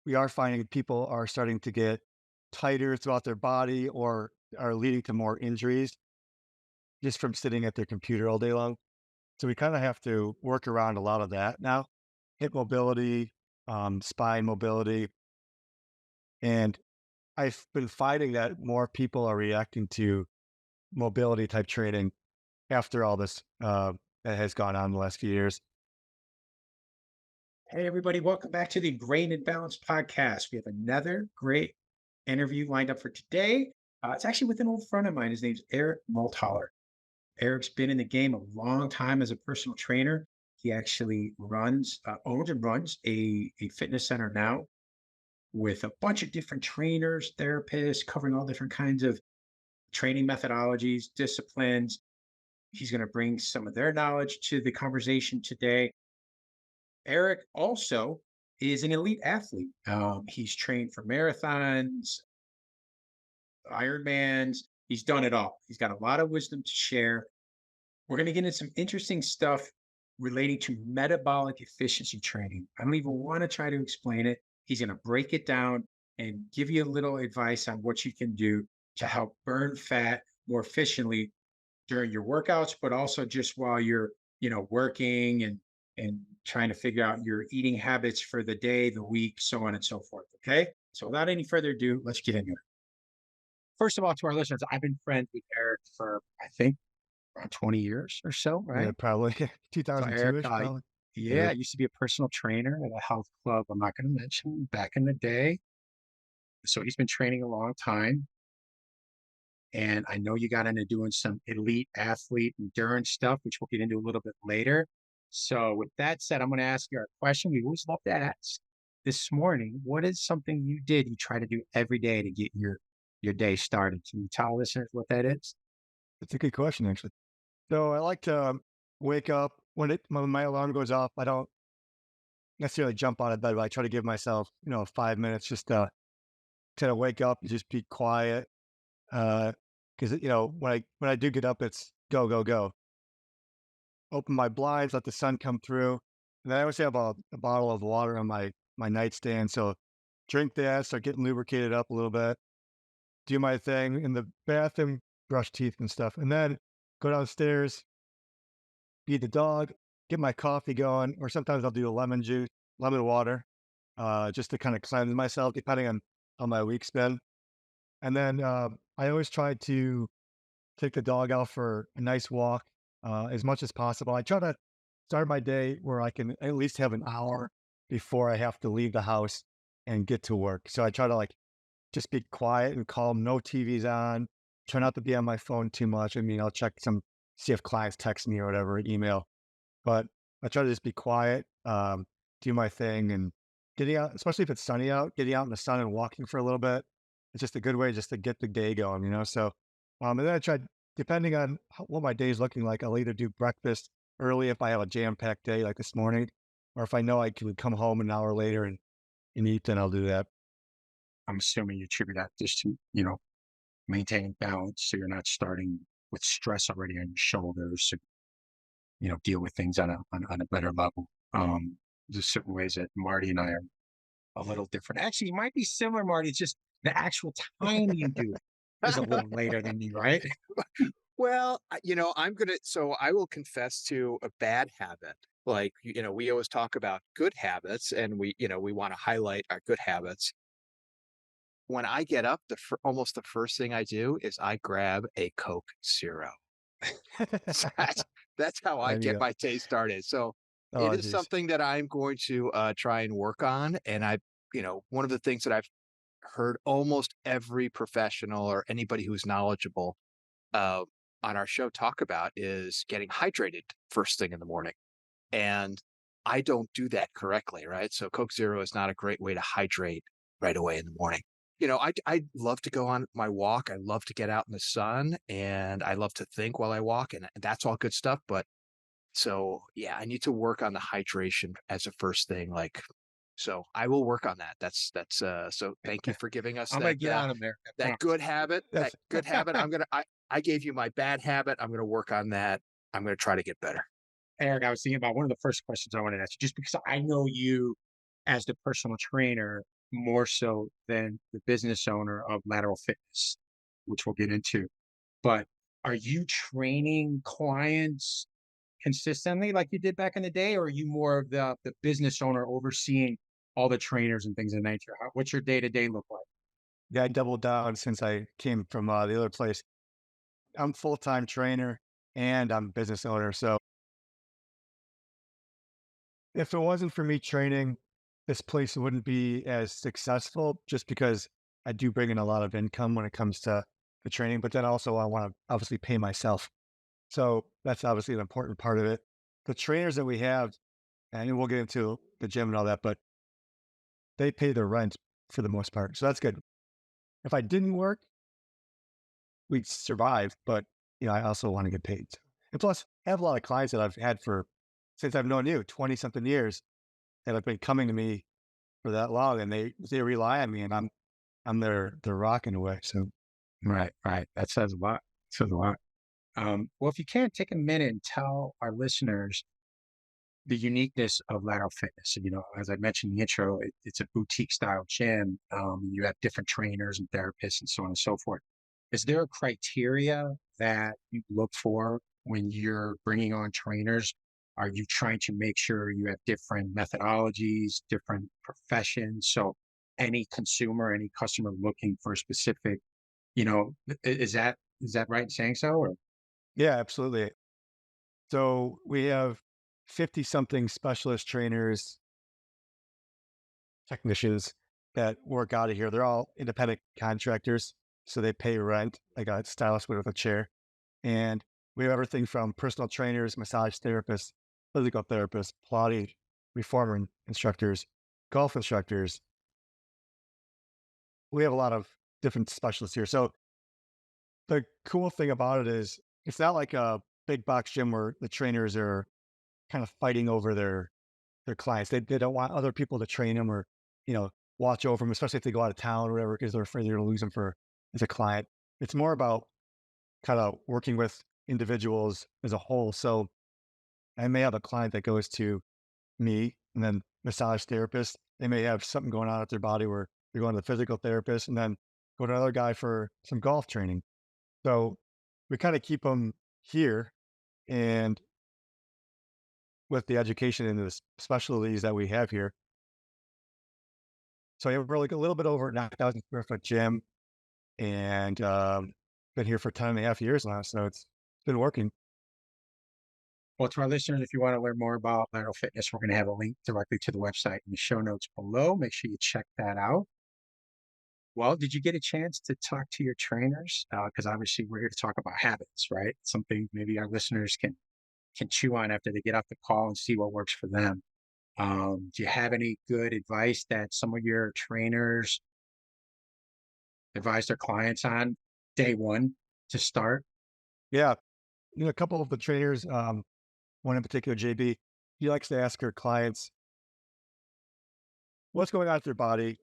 we are finding people are starting to get tighter throughout their body or are leading to more injuries just from sitting at their computer all day long. So we kind of have to work around a lot of that now. Hip mobility, spine mobility, and I've been finding that more people are reacting to mobility type training after all this that has gone on the last few years. Hey, everybody, welcome back to the Ingrained and Balanced podcast. We have another great interview lined up for today. It's actually with an old friend of mine. His name's Erik Marthaler. Erik's been in the game a long time as a personal trainer. He actually owns and runs a fitness center now with a bunch of different trainers, therapists, covering all different kinds of training methodologies, disciplines. He's going to bring some of their knowledge to the conversation today. Erik also is an elite athlete. He's trained for marathons, Ironmans. He's done it all. He's got a lot of wisdom to share. We're going to get into some interesting stuff relating to metabolic efficiency training. I don't even want to try to explain it. He's going to break it down and give you a little advice on what you can do to help burn fat more efficiently during your workouts, but also just while you're, working and trying to figure out your eating habits for the day, the week, so on and so forth. Okay. So without any further ado, let's get into it. First of all, to our listeners, I've been friends with Erik for I think around 20 years or so, Yeah, right? probably So Erik, 2002-ish, probably. yeah, Yeah. I used to be a personal trainer at a health club. I'm not going to mention back in the day. So he's been training a long time. And I know you got into doing some elite athlete endurance stuff, which we'll get into a little bit later. So, with that said, I'm going to ask you a question we always love to ask this morning. What is something you try to do every day to get your day started? Can you tell listeners what that is? It's a good question, actually. So I like to wake up when my alarm goes off. I don't necessarily jump out of bed, but I try to give myself, 5 minutes just to kind of wake up and just be quiet. Because when I do get up, it's go go go. Open my blinds, let the sun come through, and then I always have a bottle of water on my nightstand. So drink that, start getting lubricated up a little bit, do my thing in the bathroom, brush teeth and stuff, and then go downstairs, feed the dog, get my coffee going, or sometimes I'll do a lemon juice, lemon water, just to kind of cleanse myself, depending on how my week's been. And then I always try to take the dog out for a nice walk as much as possible. I try to start my day where I can at least have an hour before I have to leave the house and get to work. So I try to just be quiet and calm, no TVs on, try not to be on my phone too much. I mean, I'll check see if clients text me or whatever, email, but I try to just be quiet, do my thing, and getting out, especially if it's sunny out, getting out in the sun and walking for a little bit. It's just a good way just to get the day going. So, and then I try, depending on what my day is looking like, I'll either do breakfast early if I have a jam-packed day like this morning, or if I know I can come home an hour later and eat, then I'll do that. I'm assuming you attribute that just to, maintaining balance so you're not starting with stress already on your shoulders to, deal with things on a better level. There's certain ways that Marty and I are a little different. Actually, it might be similar, Marty. It's just the actual time you do it is a little later than me, right? Well, so I will confess to a bad habit. Like, we always talk about good habits and we want to highlight our good habits. When I get up, almost the first thing I do is I grab a Coke Zero. That's, that's how I There you get go. my day started. So it Oh, is geez. something that I'm going to try and work on. And one of the things that I've heard almost every professional or anybody who's knowledgeable uh, on our show talk about is getting hydrated first thing in the morning. And I don't do that correctly, right? So Coke Zero is not a great way to hydrate right away in the morning. I love to go on my walk. I love to get out in the sun and I love to think while I walk, and that's all good stuff. But so yeah, I need to work on the hydration as a first thing. So I will work on that. So thank you for giving us I'm gonna get on them there. I that promise. good habit, That's I gave you my bad habit. I'm gonna work on that. I'm gonna try to get better. Eric, I was thinking about one of the first questions I wanted to ask you, just because I know you as the personal trainer more so than the business owner of Lateral Fitness, which we'll get into. But are you training clients consistently like you did back in the day, or are you more of the business owner overseeing all the trainers and things of that nature? What's your day to day look like? Yeah, I doubled down since I came from the other place. I'm full-time trainer and I'm business owner. So if it wasn't for me training, this place wouldn't be as successful just because I do bring in a lot of income when it comes to the training, but then also I want to obviously pay myself. So that's obviously an important part of it. The trainers that we have, and we'll get into the gym and all that, but they pay their rent for the most part. So that's good. If I didn't work, we'd survive, but I also want to get paid. And plus, I have a lot of clients that I've had for since I've known you, 20 something years that have been coming to me for that long and they rely on me and I'm their rock in a way. So Right, right. That says a lot. Says a lot. Well, if you can take a minute and tell our listeners the uniqueness of lateral fitness. And, as I mentioned in the intro, it's a boutique style gym. You have different trainers and therapists and so on and so forth. Is there a criteria that you look for when you're bringing on trainers? Are you trying to make sure you have different methodologies, different professions? So any consumer, any customer looking for a specific, is that right in saying so? Or yeah, absolutely. So we have 50 something specialist trainers, technicians that work out of here. They're all independent contractors. So they pay rent, like a stylist would with a chair. And we have everything from personal trainers, massage therapists, physical therapists, Pilates, reformer instructors, golf instructors. We have a lot of different specialists here. So the cool thing about it is it's not like a big box gym where the trainers are kind of fighting over their clients. They don't want other people to train them or, watch over them, especially if they go out of town or whatever, because they're afraid they're going to lose them for as a client. It's more about kind of working with individuals as a whole. So I may have a client that goes to me and then massage therapist. They may have something going on with their body where they're going to the physical therapist and then go to another guy for some golf training. So we kind of keep them here and with the education and the specialties that we have here. So we're like a little bit over 9,000 square foot gym and been here for 10 and a half years now. So it's been working. well, to our listeners, if you want to learn more about lateral fitness, we're going to have a link directly to the website in the show notes below. Make sure you check that out. Well, did you get a chance to talk to your trainers? Because obviously we're here to talk about habits, right? Something maybe our listeners can chew on after they get off the call and see what works for them. Do you have any good advice that some of your trainers advise their clients on day one to start? Yeah. A couple of the trainers, one in particular, JB, he likes to ask her clients, what's going on with their body?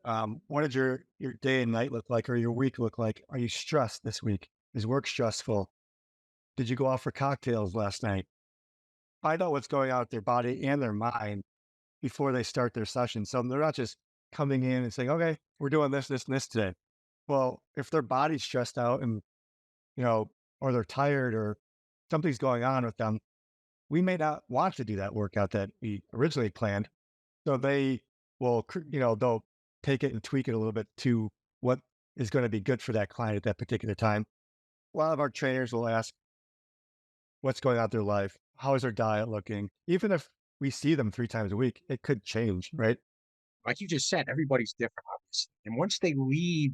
What did your day and night look like or your week look like? Are you stressed this week? Is work stressful? Did you go out for cocktails last night? Find out what's going on with their body and their mind before they start their session. So they're not just coming in and saying, okay, we're doing this, this, and this today. Well, if their body's stressed out and, you know, or they're tired or something's going on with them, we may not want to do that workout that we originally planned. So they will, they'll take it and tweak it a little bit to what is going to be good for that client at that particular time. A lot of our trainers will ask what's going on in their life. How is their diet looking? Even if we see them 3 times a week, it could change, right? Like you just said, everybody's different, obviously. And once they leave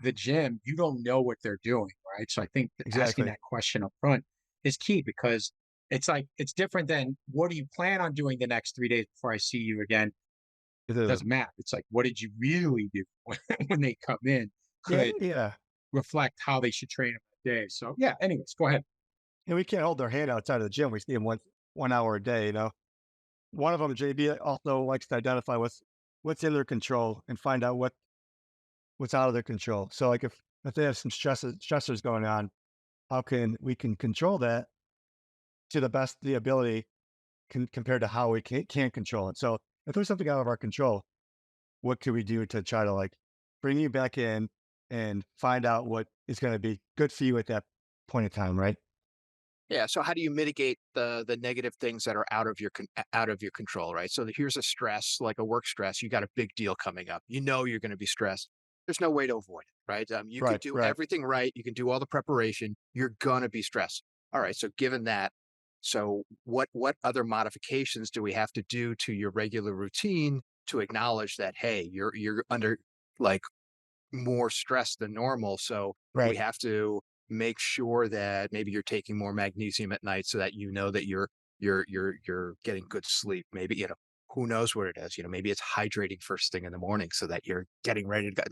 the gym, you don't know what they're doing, right? So I think that asking Exactly. that question up front is key because it's different than what do you plan on doing the next 3 days before I see you again? It is. Doesn't matter. It's like, what did you really do when they come in Yeah, could yeah. reflect how they should train them that day. So yeah, anyways, go ahead. And we can't hold their hand outside of the gym. We see them 1 hour a day, One of them, JB, also likes to identify what's in their control and find out what's out of their control. So like if they have some stressors going on, how can we can control that to the best of the ability compared to how we can't control it. So if there's something out of our control, what can we do to try to like bring you back in and find out what is going to be good for you at that point in time, right? Yeah. So how do you mitigate the negative things that are out of your control, right? So here's a stress, like a work stress. You got a big deal coming up. You know you're going to be stressed. There's no way to avoid it, right? You could Right, do right. everything right. You can do all the preparation. You're gonna be stressed. All right. So given that, so what other modifications do we have to do to your regular routine to acknowledge that hey, you're under like more stress than normal. So we Right. have to make sure that maybe you're taking more magnesium at night so that you know that you're getting good sleep. Maybe, who knows what it is. Maybe it's hydrating first thing in the morning so that you're getting ready to go.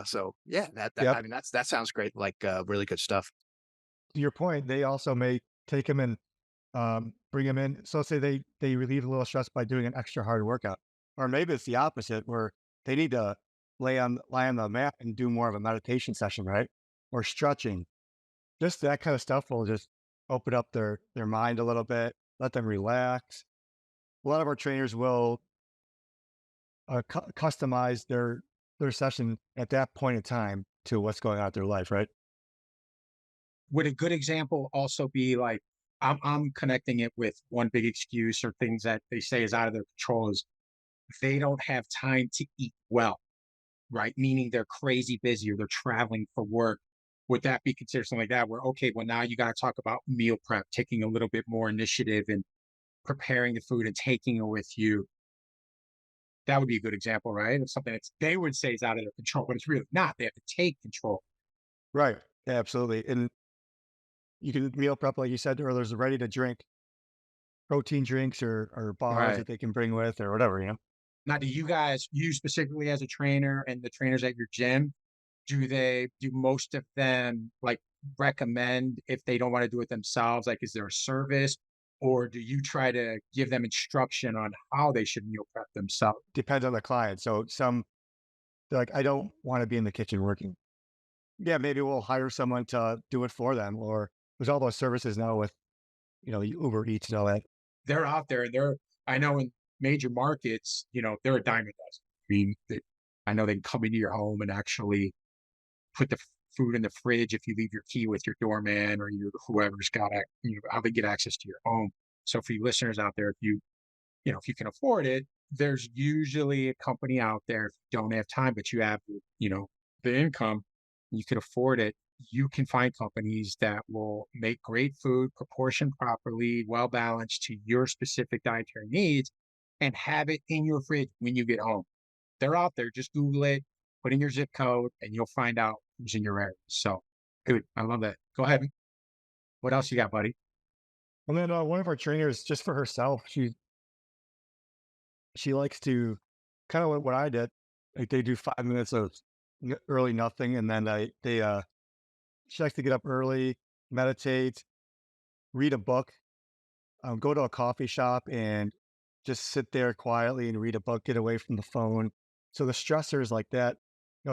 So yeah, that Yep. I mean that sounds great. Like really good stuff. To your point, they also may take them and bring them in. So say they relieve a little stress by doing an extra hard workout, or maybe it's the opposite where they need to lie on the mat and do more of a meditation session, right? Or stretching. Just that kind of stuff will just open up their mind a little bit, let them relax. A lot of our trainers will customize their session at that point in time to what's going on in their life, right? Would a good example also be like I'm connecting it with one big excuse or things that they say is out of their control is they don't have time to eat well, right? Meaning they're crazy busy or they're traveling for work. Would that be considered something like that? Where okay, well now you got to talk about meal prep, taking a little bit more initiative and preparing the food and taking it with you. That would be a good example, right? Of something that they would say is out of their control, but it's really not. They have to take control. Right. Yeah, absolutely. And you can meal prep, like you said earlier, there's ready to drink protein drinks or bars Right. that they can bring with or whatever, Now, do you guys, you specifically as a trainer and the trainers at your gym, do most of them like recommend if they don't want to do it themselves? Like, is there a service or do you try to give them instruction on how they should meal prep themselves? Depends on the client. So some they're like, I don't want to be in the kitchen working. Yeah, maybe we'll hire someone to do it for them. Or there's all those services now with, Uber Eats and all that. They're out there and I know in major markets, they're a dime a dozen. I mean, I know they can come into your home and actually put the food in the fridge if you leave your key with your doorman or your whoever's got how they get access to your home. So for you listeners out there, if you can afford it, there's usually a company out there if you don't have time, but you have, the income, you can afford it. You can find companies that will make great food, proportioned properly, well balanced to your specific dietary needs, and have it in your fridge when you get home. They're out there. Just Google it, put in your zip code, and you'll find out who's in your area. So, dude, I love that. Go ahead. What else you got, buddy? And then one of our trainers, just for herself, she likes to kind of what I did. Like they do 5 minutes of early nothing, and then she likes to get up early, meditate, read a book, go to a coffee shop, and just sit there quietly and read a book, get away from the phone. So the stressors like that,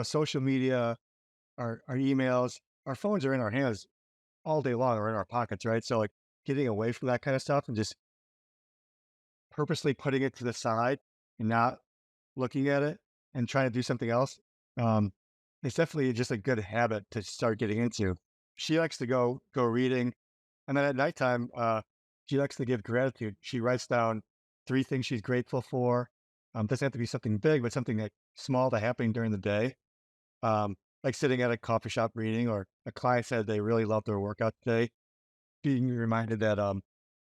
social media, our emails, our phones are in our hands all day long or in our pockets, right? So like getting away from that kind of stuff and just purposely putting it to the side and not looking at it and trying to do something else. Um, it's definitely just a good habit to start getting into. She likes to go reading, and then at nighttime, she likes to give gratitude. She writes down 3 things she's grateful for. Doesn't have to be something big, but something like small that happened during the day. Like sitting at a coffee shop reading, or a client said they really loved their workout today. Being reminded that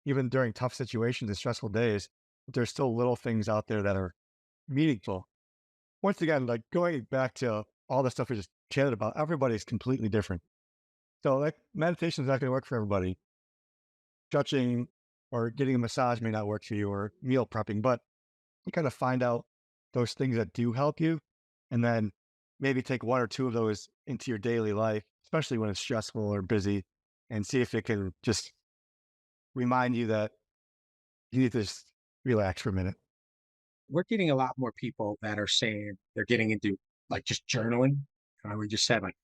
even during tough situations and stressful days, there's still little things out there that are meaningful. Once again, like going back to all the stuff we just chatted about, everybody's completely different. So like meditation is not going to work for everybody. Stretching or getting a massage may not work for you, or meal prepping, but you kind of find out those things that do help you, and then maybe take one or two of those into your daily life, especially when it's stressful or busy, and see if it can just remind you that you need to just relax for a minute. We're getting a lot more people that are saying they're getting into like just journaling. We just said like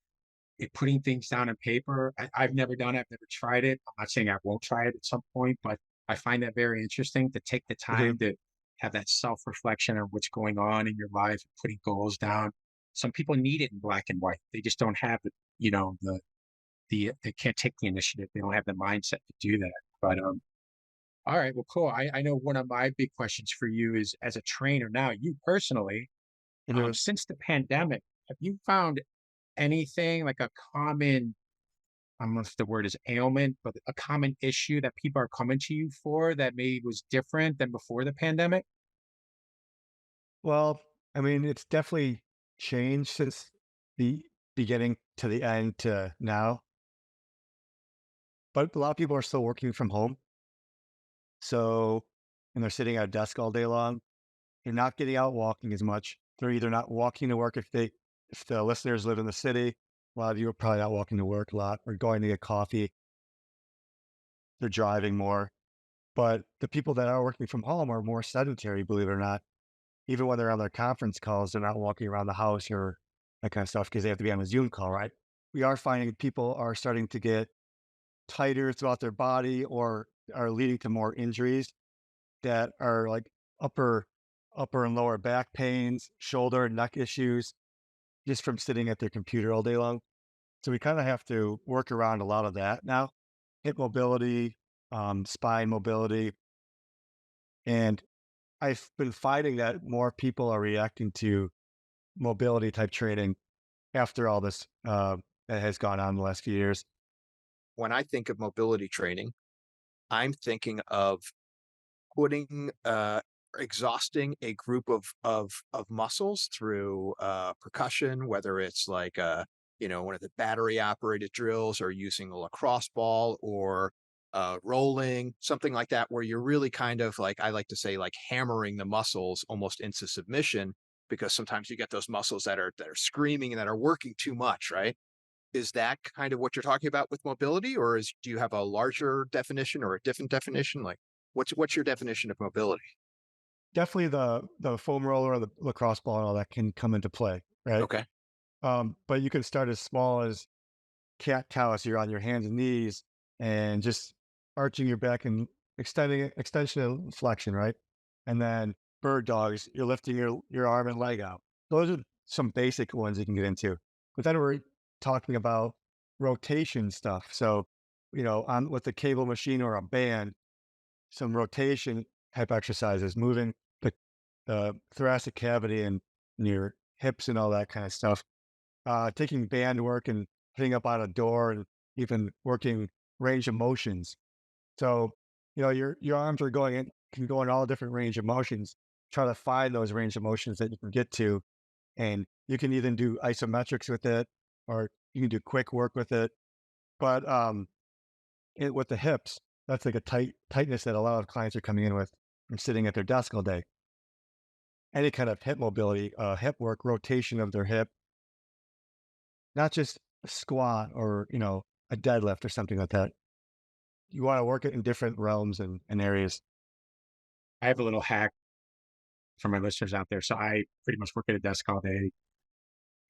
putting things down on paper. I've never done it. I've never tried it. I'm not saying I won't try it at some point, but I find that very interesting to take the Mhm. time to have that self-reflection of what's going on in your life, putting goals down. Some people need it in black and white. They just don't have they can't take the initiative. They don't have the mindset to do that. But all right, well, cool. I know one of my big questions for you is as a trainer now, you personally, Mhm. since the pandemic, have you found anything like a common, I don't know if the word is ailment, but a common issue that people are coming to you for that maybe was different than before the pandemic? Well, I mean, it's definitely changed since the beginning to the end to now, but a lot of people are still working from home. So, and they're sitting at a desk all day long. They're not getting out walking as much. They're either not walking to work if the listeners live in the city. A lot of you are probably not walking to work a lot or going to get coffee. They're driving more. But the people that are working from home are more sedentary, believe it or not. Even when they're on their conference calls, they're not walking around the house or that kind of stuff because they have to be on a Zoom call, right? We are finding people are starting to get tighter throughout their body or are leading to more injuries that are like upper upper and lower back pains, shoulder and neck issues just from sitting at their computer all day long. So we kind of have to work around a lot of that now. Hip mobility, spine mobility, and I've been finding that more people are reacting to mobility type training after all this that has gone on the last few years. When I think of mobility training, I'm thinking of putting exhausting a group of muscles through percussion, whether it's like one of the battery operated drills or using a lacrosse ball or rolling, something like that, where you're really kind of like, I like to say, like hammering the muscles almost into submission, because sometimes you get those muscles that are screaming and that are working too much, right? Is that kind of what you're talking about with mobility, or do you have a larger definition or a different definition? Like, what's your definition of mobility? Definitely the foam roller or the lacrosse ball and all that can come into play, right? Okay. But you can start as small as cat cow, so you're on your hands and knees and just arching your back and extension and flexion, right? And then bird dogs, you're lifting your arm and leg out. Those are some basic ones you can get into. But then we're talking about rotation stuff. So, on with the cable machine or a band, some rotation type exercises, moving the thoracic cavity and your hips and all that kind of stuff. Taking band work and hitting up on a door and even working range of motions. So, your arms are going in, can go in all different range of motions. Try to find those range of motions that you can get to. And you can either do isometrics with it or you can do quick work with it. But with the hips, that's like a tightness that a lot of clients are coming in with from sitting at their desk all day. Any kind of hip mobility, hip work, rotation of their hip, not just a squat or, a deadlift or something like that. You want to work it in different realms and areas. I have a little hack for my listeners out there. So I pretty much work at a desk all day,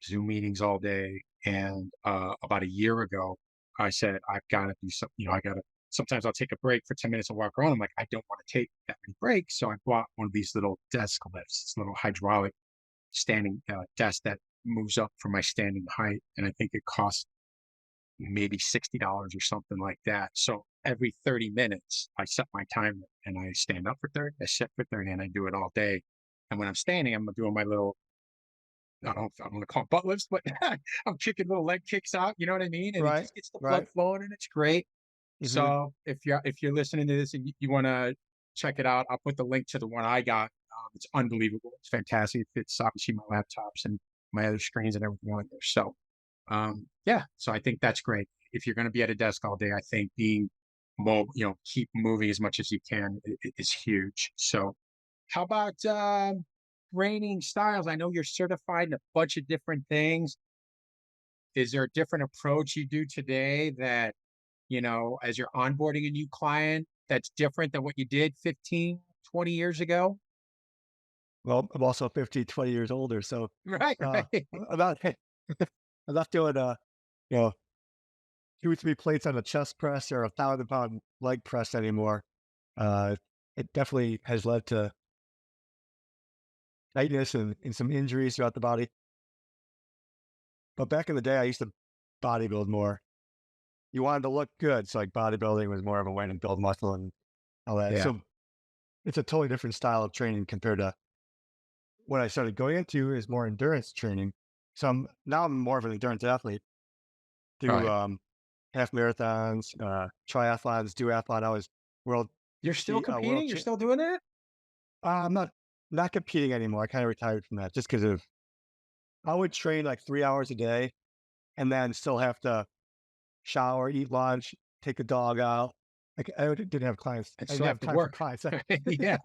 Zoom meetings all day. And about a year ago, I said, I've got to do something. I got to, sometimes I'll take a break for 10 minutes and walk around. I'm like, I don't want to take that many breaks. So I bought one of these little desk lifts, this little hydraulic standing desk that moves up for my standing height. And I think it costs maybe $60 or something like that. So every 30 minutes, I set my timer and I stand up for 30, I sit for 30, and I do it all day. And when I'm standing, I'm doing my little, I don't know if I'm going to call it butt lifts, but I'm kicking little leg kicks out. You know what I mean? And it Right. just gets the blood Right. flowing and it's great. Hmm. So if you're listening to this and you want to check it out, I'll put the link to the one I got. It's unbelievable. It's fantastic. It fits obviously my laptops and my other screens and everything on there. So yeah, so I think that's great. If you're going to be at a desk all day, I think being mobile, keep moving as much as you can is huge. So how about training styles? I know you're certified in a bunch of different things. Is there a different approach you do today that, as you're onboarding a new client that's different than what you did 15, 20 years ago? Well, I'm also 50, 20 years older. So Right, uh, right. I'm not, I'm not doing, you know, 2 or 3 plates on a chest press or 1,000 pound leg press anymore. Uh, it definitely has led to tightness and some injuries throughout the body. But back in the day, I used to bodybuild more. You wanted to look good, so like bodybuilding was more of a way to build muscle and all that. Yeah. So it's a totally different style of training compared to what I started going into is more endurance training. So I'm more of an endurance athlete. Do Right. half marathons, triathlons, duathlon. I was world You're still world competing? You're cha- still doing that? I'm not competing anymore. I kind of retired from that just because of I would train like 3 hours a day and then still have to shower, eat lunch, take the dog out. Like didn't have clients. And I didn't still have have to time for work. clients. Yeah.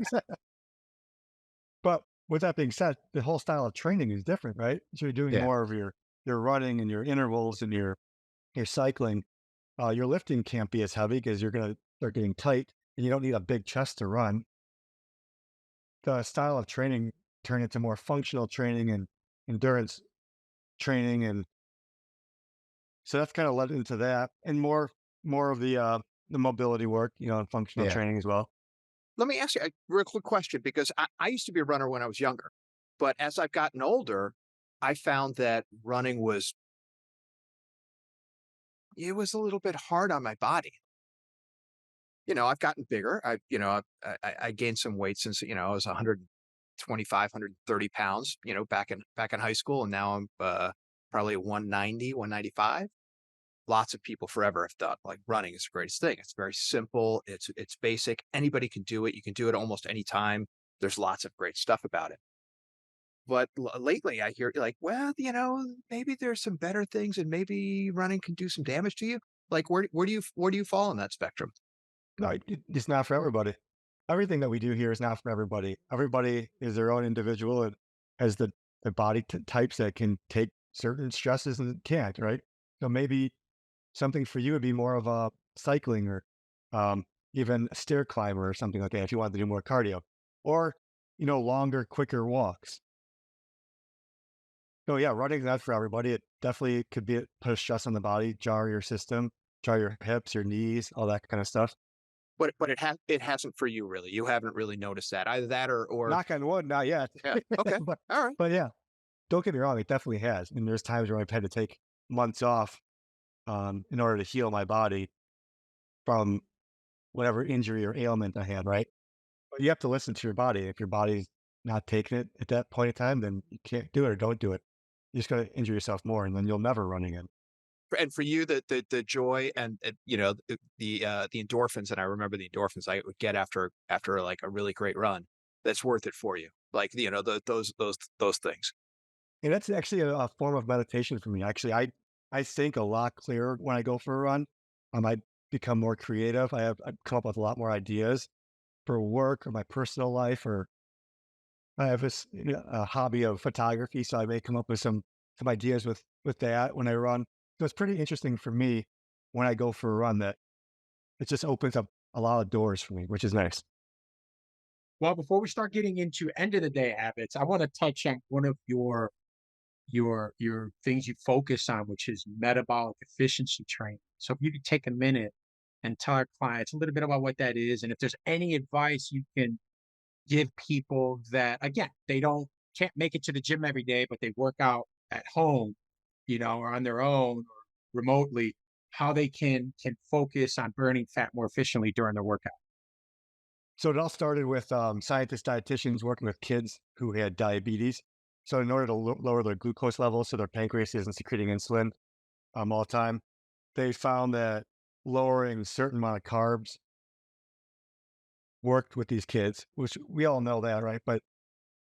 But with that being said, the whole style of training is different, right? So you're doing Yeah. more of your running and your intervals and your cycling. Your lifting can't be as heavy because you're gonna start getting tight, and you don't need a big chest to run. The style of training turn into more functional training and endurance training, and so that's kind of led into that, and more of the mobility work, and functional Yeah. training as well. Let me ask you a real quick question because I used to be a runner when I was younger, but as I've gotten older, I found that running was it was a little bit hard on my body. I've gotten bigger. I gained some weight since I was 125, 130 pounds. Back in high school, and now I'm probably 190, 195. Lots of people forever have thought like running is the greatest thing. It's very simple. It's basic. Anybody can do it. You can do it almost any time. There's lots of great stuff about it. But lately, I hear like, well, maybe there's some better things, and maybe running can do some damage to you. Like, where do you fall on that spectrum? No, it's not for everybody. Everything that we do here is not for everybody. Everybody is their own individual and has the body types that can take certain stresses and can't, right? So maybe something for you would be more of a cycling or um, even a stair climber or something like that if you wanted to do more cardio or, longer, quicker walks. So yeah, running is not for everybody. It definitely could put a stress on the body, jar your system, jar your hips, your knees, all that kind of stuff. But it hasn't for you really. You haven't really noticed that either that or Knock on wood, not yet. yeah. Okay. but All right. but yeah, don't get me wrong, it definitely has. And there's times where I've had to take months off in order to heal my body from whatever injury or ailment I had, right? But you have to listen to your body. If your body's not taking it at that point in time, then you can't do it or don't do it. You're just gonna injure yourself more and then you'll never run again. And for you, the joy and the endorphins, and I remember the endorphins I would get after like a really great run. That's worth it for you. Like those things. And that's actually a form of meditation for me. Actually, I think a lot clearer when I go for a run. I become more creative. I've come up with a lot more ideas for work or my personal life, or I have a hobby of photography, so I may come up with some ideas with that when I run. So it's pretty interesting for me when I go for a run that it just opens up a lot of doors for me, which is nice. Well, before we start getting into end of the day habits, I want to touch on one of your things you focus on, which is metabolic efficiency training. So if you could take a minute and tell our clients a little bit about what that is, and if there's any advice you can give people that, again, they can't make it to the gym every day, but they work out at home, or on their own or remotely, how they can focus on burning fat more efficiently during their workout. So it all started with scientists, dietitians working with kids who had diabetes. So in order to lower their glucose levels, so their pancreas isn't secreting insulin all the time, they found that lowering a certain amount of carbs worked with these kids, which we all know that, right? But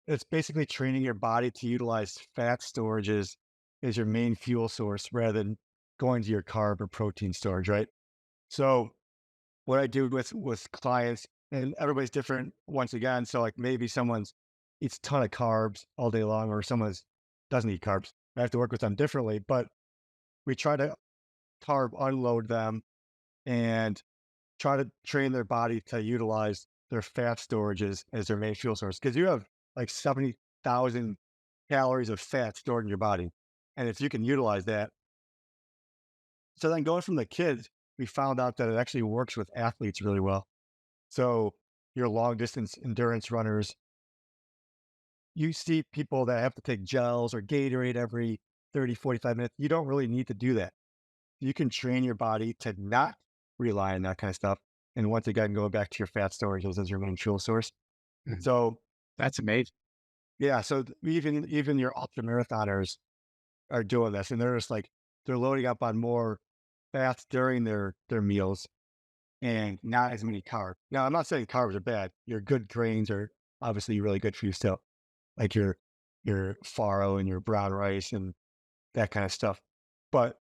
it's basically training your body to utilize fat storages as your main fuel source rather than going to your carb or protein storage, right? So what I do with clients, and everybody's different once again. So like maybe someone's eats a ton of carbs all day long, or someone's doesn't eat carbs. I have to work with them differently, but we try to carb unload them and try to train their body to utilize their fat storages as their main fuel source. Because you have like 70,000 calories of fat stored in your body. And if you can utilize that, so then going from the kids, we found out that it actually works with athletes really well. So your long distance endurance runners, you see people that have to take gels or Gatorade every 30, 45 minutes. You don't really need to do that. You can train your body to not rely on that kind of stuff. And once again, go back to your fat storage as your main fuel source. Mhm. So That's amazing. yeah, so even your ultra marathoners are doing this, and they're just like they're loading up on more fats during their meals and not as many carbs. Now, I'm not saying carbs are bad. Your good grains are obviously really good for you still, like your farro and your brown rice and that kind of stuff. But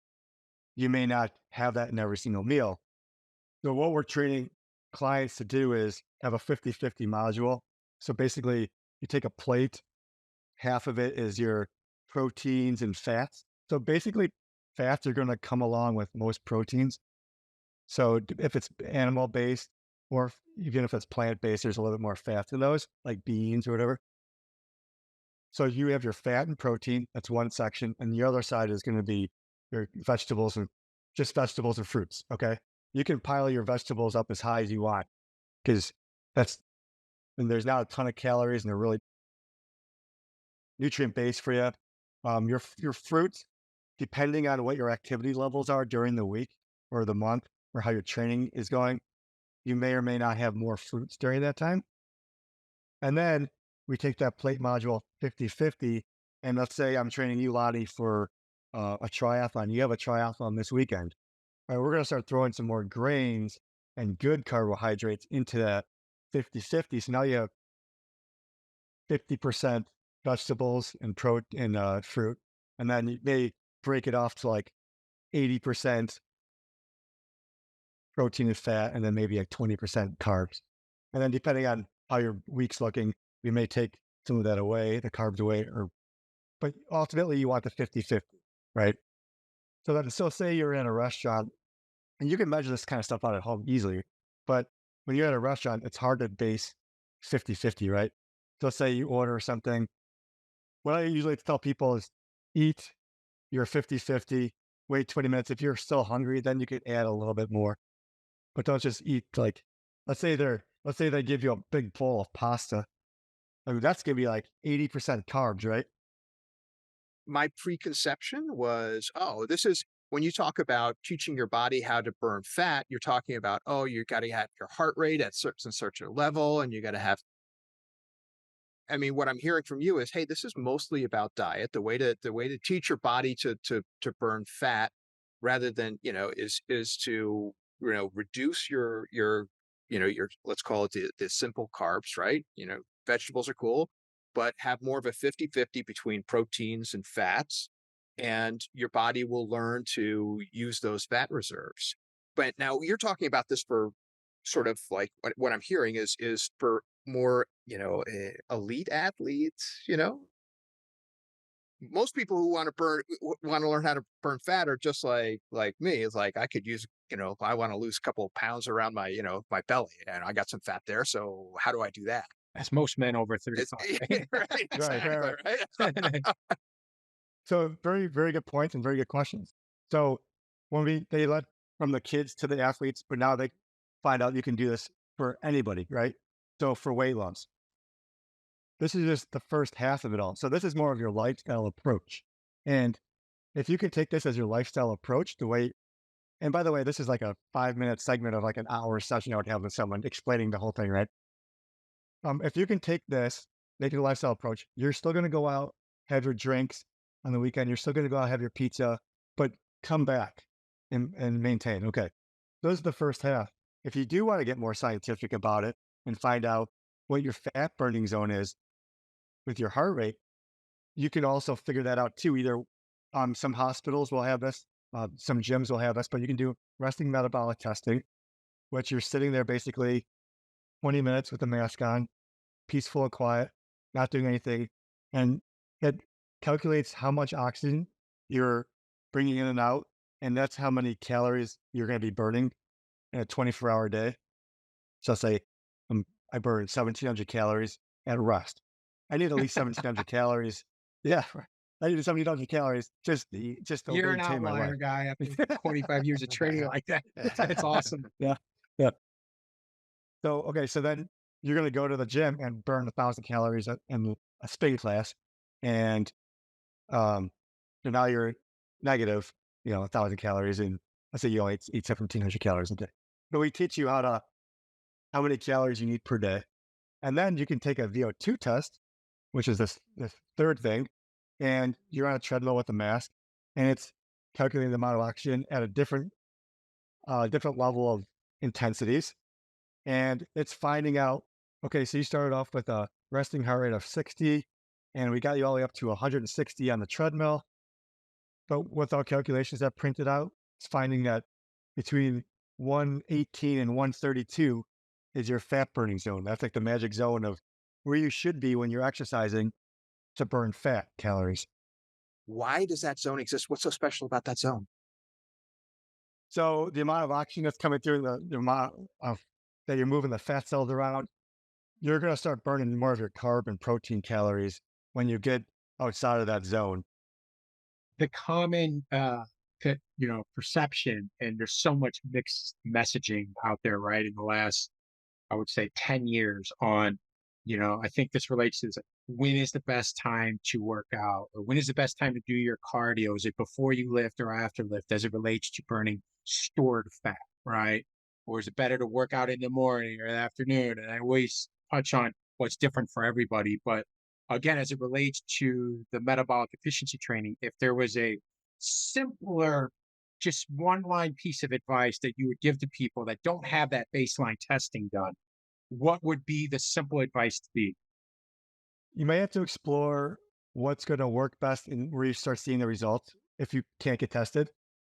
you may not have that in every single meal. So what we're training clients to do is have a 50-50 module. So basically, you take a plate, half of it is your proteins and fats. So basically, fats are going to come along with most proteins. So if it's animal based or even if it's plant based, there's a little bit more fats in those, like beans or whatever. So you have your fat and protein. That's one section, and the other side is going to be your vegetables and just vegetables and fruits. Okay, you can pile your vegetables up as high as you want because that's and there's not a ton of calories and they're really nutrient based for you. Your fruits, depending on what your activity levels are during the week or the month or how your training is going, you may or may not have more fruits during that time. And then we take that plate module 50-50. And let's say I'm training you, Lonnie, for a triathlon. You have a triathlon this weekend. All right, we're going to start throwing some more grains and good carbohydrates into that 50-50. So now you have 50% vegetables and fruit. And then you may break it off to like 80% protein and fat, and then maybe like 20% carbs. And then depending on how your week's looking, we may take some of that away, the carbs away, but ultimately you want the 50-50, right? So say you're in a restaurant and you can measure this kind of stuff out at home easily, but when you're at a restaurant, it's hard to base 50-50, right? So say you order something. What I usually tell people is eat your 50-50, wait 20 minutes. If you're still hungry, then you could add a little bit more. But don't just eat like let's say they give you a big bowl of pasta. I mean, that's gonna be like 80% carbs, right? My preconception was, oh, this is when you talk about teaching your body how to burn fat, you're talking about, oh, you got to have your heart rate at certain level, and you got to have. I mean, what I'm hearing from you is, hey, this is mostly about diet. The way to teach your body to burn fat, rather than is to reduce your let's call it the simple carbs, right? Vegetables are cool, but have more of a 50-50 between proteins and fats, and your body will learn to use those fat reserves. But now you're talking about this for sort of like what I'm hearing is for more, elite athletes. Most people who want to learn how to burn fat are just like me. It's like I could use, if I want to lose a couple of pounds around my belly, and I got some fat there. So how do I do that? That's most men over It's 35, right, Right, right, exactly, right. right. So very, very good points and very good questions. So when they let from the kids to the athletes, but now they find out you can do this for anybody, right? So for weight loss, this is just the first half of it all. So this is more of your lifestyle approach. And if you can take this as your lifestyle approach, and by the way, this is like a 5-minute segment of like an hour session I would have with someone explaining the whole thing, right? If you can take this, make it a lifestyle approach, you're still going to go out, have your drinks on the weekend. You're still going to go out, have your pizza, but come back and maintain. Okay. Those are the first half. If you do want to get more scientific about it and find out what your fat burning zone is with your heart rate, you can also figure that out too. Either some hospitals will have this, some gyms will have this, but you can do resting metabolic testing, which you're sitting there basically 20 minutes with the mask on, peaceful and quiet, not doing anything. And it calculates how much oxygen you're bringing in and out. And that's how many calories you're going to be burning in a 24-hour day. So say I burn 1,700 calories at rest. I need at least 1,700 calories. Yeah, I need 1,700 calories just to you're an maintain my life. outlier guy after 25 years of training like that. That's awesome. Yeah, yeah. So okay, so then you're going to go to the gym and burn 1,000 calories in a spin class, and um, so now you're negative, 1,000 calories, and let's say you only eat 1,700 calories a day. But we teach you how many calories you need per day, and then you can take a VO2 test, which is this third thing, and you're on a treadmill with a mask, and it's calculating the amount of oxygen at a different level of intensities, and it's finding out. Okay, so you started off with a resting heart rate of 60, and we got you all the way up to 160 on the treadmill. But with our calculations that printed out, it's finding that between 118 and 132 is your fat burning zone. That's like the magic zone of where you should be when you're exercising to burn fat calories. Why does that zone exist? What's so special about that zone? So the amount of oxygen that's coming through, the amount of that you're moving the fat cells around, you're going to start burning more of your carb and protein calories when you get outside of that zone. The common perception, and there's so much mixed messaging out there, right? In the last, I would say, 10 years on, I think this relates to this. When is the best time to work out? Or when is the best time to do your cardio? Is it before you lift or after lift as it relates to burning stored fat, right? Or is it better to work out in the morning or the afternoon? And I always touch on what's different for everybody. But again, as it relates to the metabolic efficiency training, if there was a simpler, just one line piece of advice that you would give to people that don't have that baseline testing done, what would be the simple advice to be? You may have to explore what's going to work best and where you start seeing the results if you can't get tested.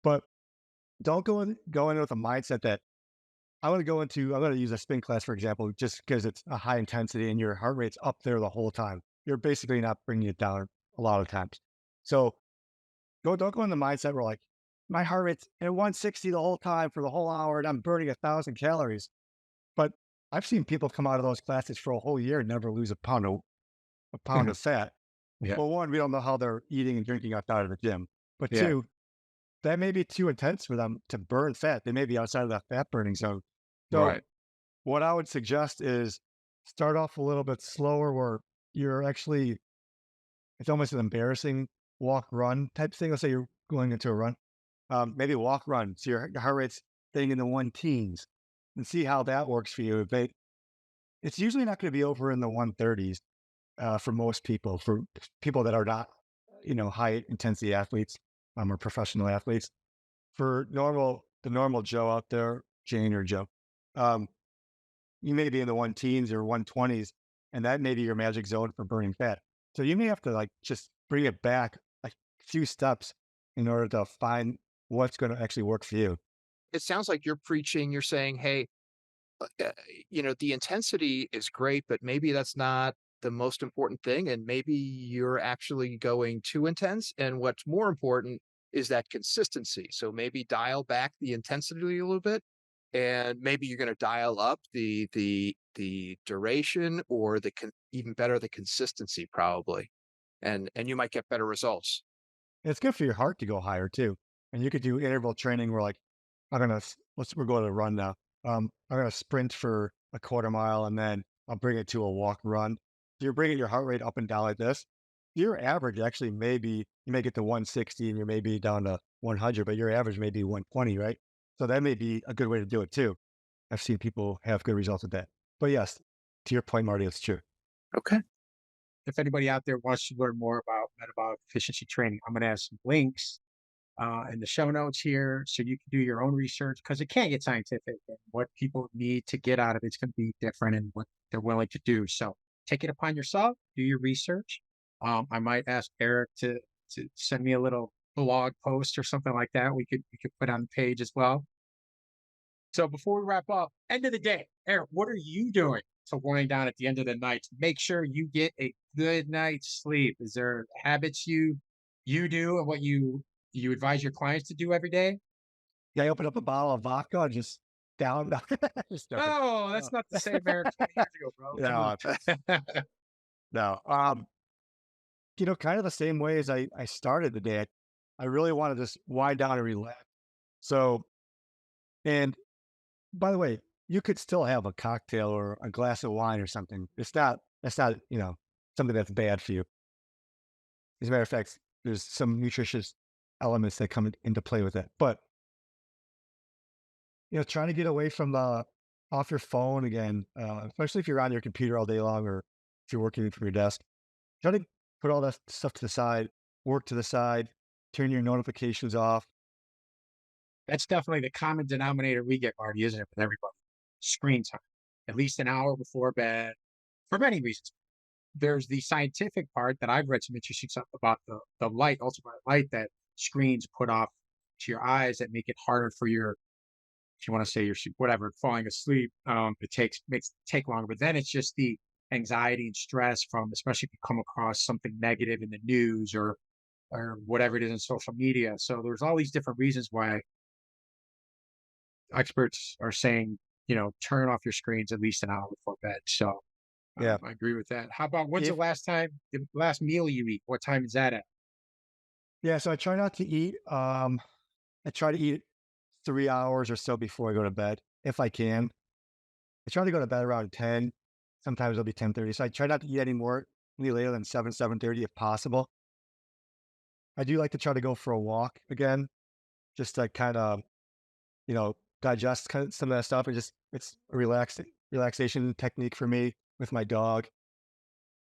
But don't go in with a mindset that I'm going to use a spin class, for example, just because it's a high intensity and your heart rate's up there the whole time. You're basically not bringing it down a lot of times. So don't go in the mindset where like my heart rate's at 160 the whole time for the whole hour and I'm burning 1,000 calories. But I've seen people come out of those classes for a whole year and never lose a pound of fat. Yeah. Well, one, we don't know how they're eating and drinking outside of the gym. But Yeah. two, that may be too intense for them to burn fat. They may be outside of that fat burning zone. So Right. what I would suggest is start off a little bit slower where you're actually, it's almost an embarrassing walk run type thing. Let's say you're going into a run, maybe walk run. So your heart rate's staying in the one teens and see how that works for you. It's usually not going to be over in the 130s for most people, for people that are not, high intensity athletes or professional athletes. For the normal Joe out there, Jane or Joe, um, you may be in the one teens or 120s, and that may be your magic zone for burning fat. So you may have to like just bring it back a few steps in order to find what's going to actually work for you. It sounds like you're saying, hey, uh, the intensity is great, but maybe that's not the most important thing. And maybe you're actually going too intense. And what's more important is that consistency. So maybe dial back the intensity a little bit. And maybe you're going to dial up the duration or even better, the consistency probably. And you might get better results. It's good for your heart to go higher too. And you could do interval training where like we're going to run now. I'm gonna sprint for a quarter mile and then I'll bring it to a walk run. So you're bringing your heart rate up and down like this. Your average actually you may get to 160 and you may be down to 100, but your average may be 120, right? So that may be a good way to do it too. I've seen people have good results with that. But yes, to your point, Marty, it's true. Okay. If anybody out there wants to learn more about metabolic efficiency training, I'm going to have some links in the show notes here so you can do your own research because it can get scientific and what people need to get out of it's going to be different and what they're willing to do. So take it upon yourself, do your research. I might ask Erik to send me a little blog post or something like that. We could put on the page as well. So before we wrap up, end of the day, Erik, what are you doing to wind down at the end of the night to make sure you get a good night's sleep? Is there habits you do and what you advise your clients to do every day? Yeah, I open up a bottle of vodka and just down. Just joking. Oh, that's No, not the same Erik 20 years ago, bro. Come no, on. no. Kind of the same way as I started the day. I really want to just wind down and relax. So, and by the way, you could still have a cocktail or a glass of wine or something. It's not, something that's bad for you. As a matter of fact, there's some nutritious elements that come into play with it. But trying to get away from the off your phone again, especially if you're on your computer all day long or if you're working from your desk. Try to put all that stuff to the side, work to the side, turn your notifications off. That's definitely the common denominator we get, Marty, isn't it, with everybody? Screen time, at least an hour before bed, for many reasons. There's the scientific part that I've read some interesting stuff about the light, ultraviolet light that screens put off to your eyes that make it harder for your, if you want to say your whatever, falling asleep. Makes it take longer. But then it's just the anxiety and stress from, especially if you come across something negative in the news or whatever it is in social media. So there's all these different reasons why experts are saying, turn off your screens at least an hour before bed. So Yeah. I agree with that. How about when's If the last meal you eat? What time is that at? Yeah, so I try not to eat. I try to eat 3 hours or so before I go to bed, if I can. I try to go to bed around 10. Sometimes it'll be 10:30. So I try not to eat any later than 7:30 if possible. I do like to try to go for a walk again, just to kind of, digest some of that stuff. It's a relaxation technique for me with my dog.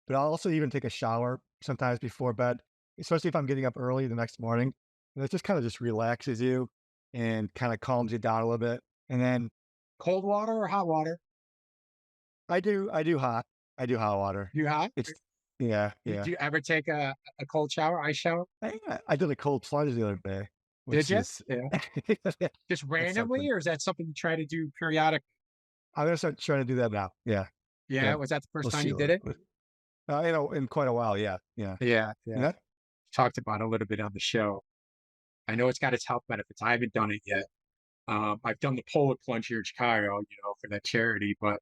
But I'll also even take a shower sometimes before bed, especially if I'm getting up early the next morning. And it just kind of just relaxes you and kind of calms you down a little bit. And then Cold water or hot water? I do hot. I do hot water. You hot? It's Yeah, Do yeah. you ever take a cold shower, ice shower? I did a cold plunge the other day, Did which you? is Yeah. Just that's randomly, something. or is that something you try to do periodic? I'm gonna start trying to do that now. Yeah, Yeah. yeah. Was that the first We'll time see. you did it? In quite a while. Yeah, yeah. Yeah. And Yeah. that Talked about it a little bit on the show. I know it's got its health benefits. I haven't done it yet. I've done the polar plunge here in Chicago, for that charity. But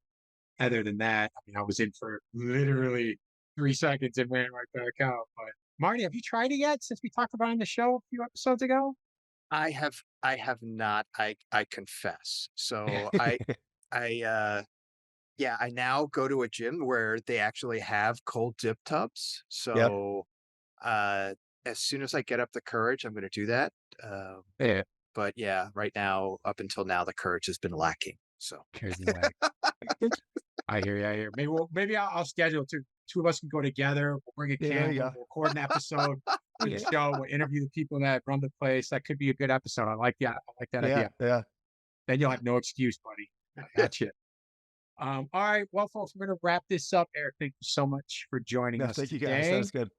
other than that, I mean, I was in for literally 3 seconds and ran right back out. But Marty, have you tried it yet since we talked about it on the show a few episodes ago? I have not, I confess. So yeah, I now go to a gym where they actually have cold dip tubs. Yep. So, as soon as I get up the courage, I'm gonna do that. Um, Yeah. but yeah, right now, up until now, the courage has been lacking. So, Here's the lag. I hear you. I hear. Maybe I'll schedule two of us can go together. We'll bring a Yeah, there camera. you go. We'll record an episode for the Yeah, show. We'll interview the people that run the place. That could be a good episode. I like that yeah, idea. yeah. Then you'll have no excuse, buddy. I got you. All right. Well, folks, we're going to wrap this up. Eric, thank you so much for joining No, us thank you guys. That today. was good.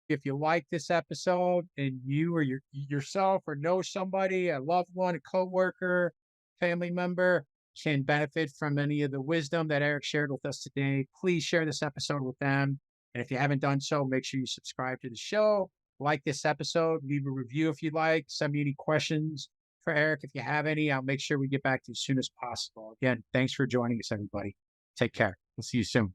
If you like this episode and you or yourself or know somebody, a loved one, a coworker, family member can benefit from any of the wisdom that Eric shared with us today, please share this episode with them. And if you haven't done so, make sure you subscribe to the show, like this episode, leave a review if you'd like, send me any questions for Eric. If you have any, I'll make sure we get back to you as soon as possible. Again, thanks for joining us, everybody. Take care. We'll see you soon.